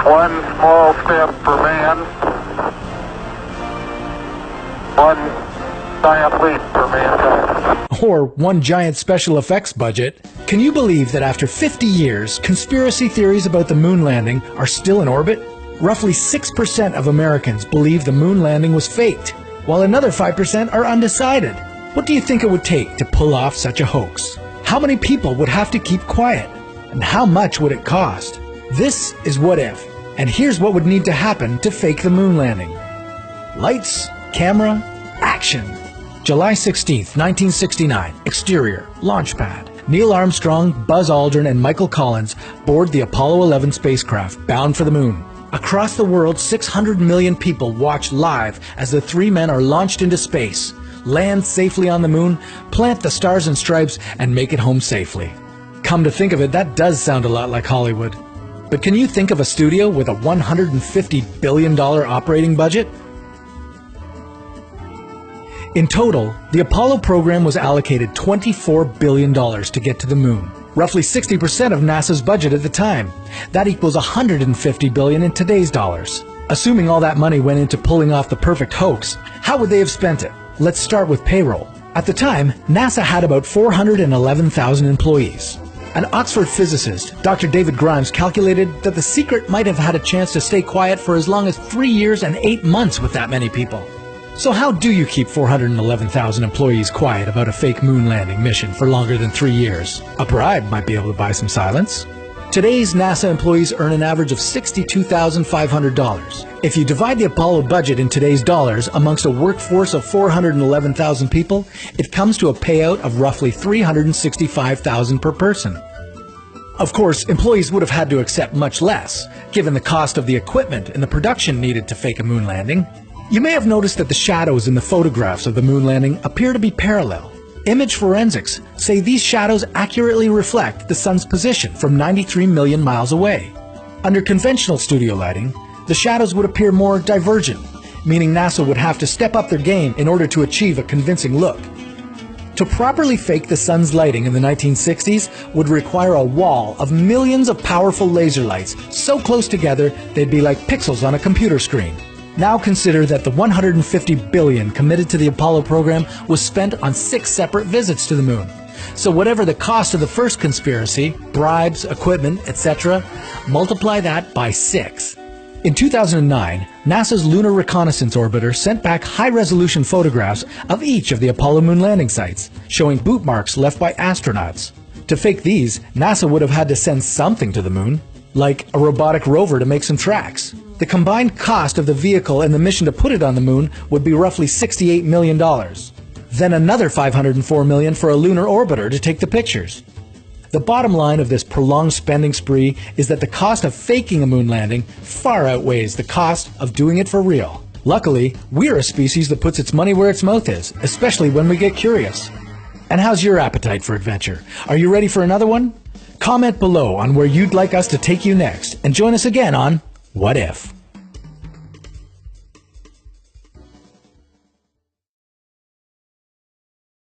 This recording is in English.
One small step for man, one giant leap for mankind. Or one giant special effects budget. Can you believe that after 50 years, conspiracy theories about the moon landing are still in orbit? Roughly 6% of Americans believe the moon landing was faked, while another 5% are undecided. What do you think it would take to pull off such a hoax? How many people would have to keep quiet? And how much would it cost? This is What If, and here's what would need to happen to fake the moon landing. Lights, camera, action. July 16th, 1969, exterior, launch pad. Neil Armstrong, Buzz Aldrin, and Michael Collins board the Apollo 11 spacecraft bound for the moon. Across the world, 600 million people watch live as the three men are launched into space, land safely on the moon, plant the stars and stripes, and make it home safely. Come to think of it, that does sound a lot like Hollywood. But can you think of a studio with a $150 billion operating budget? In total, the Apollo program was allocated $24 billion to get to the moon, roughly 60% of NASA's budget at the time. That equals $150 billion in today's dollars. Assuming all that money went into pulling off the perfect hoax, how would they have spent it? Let's start with payroll. At the time, NASA had about 411,000 employees. An Oxford physicist, Dr. David Grimes, calculated that the secret might have had a chance to stay quiet for as long as 3 years and 8 months with that many people. So how do you keep 411,000 employees quiet about a fake moon landing mission for longer than 3 years? A bribe might be able to buy some silence. Today's NASA employees earn an average of $62,500. If you divide the Apollo budget in today's dollars amongst a workforce of 411,000 people, it comes to a payout of roughly $365,000 per person. Of course, employees would have had to accept much less, given the cost of the equipment and the production needed to fake a moon landing. You may have noticed that the shadows in the photographs of the moon landing appear to be parallel. Image forensics say these shadows accurately reflect the sun's position from 93 million miles away. Under conventional studio lighting, the shadows would appear more divergent, meaning NASA would have to step up their game in order to achieve a convincing look. To properly fake the sun's lighting in the 1960s would require a wall of millions of powerful laser lights so close together they'd be like pixels on a computer screen. Now consider that the $150 billion committed to the Apollo program was spent on 6 separate visits to the moon. So whatever the cost of the first conspiracy, bribes, equipment, etc., multiply that by 6. In 2009, NASA's Lunar Reconnaissance Orbiter sent back high-resolution photographs of each of the Apollo moon landing sites, showing boot marks left by astronauts. To fake these, NASA would have had to send something to the moon, like a robotic rover to make some tracks. The combined cost of the vehicle and the mission to put it on the moon would be roughly $68 million. Then another $504 million for a lunar orbiter to take the pictures. The bottom line of this prolonged spending spree is that the cost of faking a moon landing far outweighs the cost of doing it for real. Luckily, we're a species that puts its money where its mouth is, especially when we get curious. And how's your appetite for adventure? Are you ready for another one? Comment below on where you'd like us to take you next, and join us again on What If?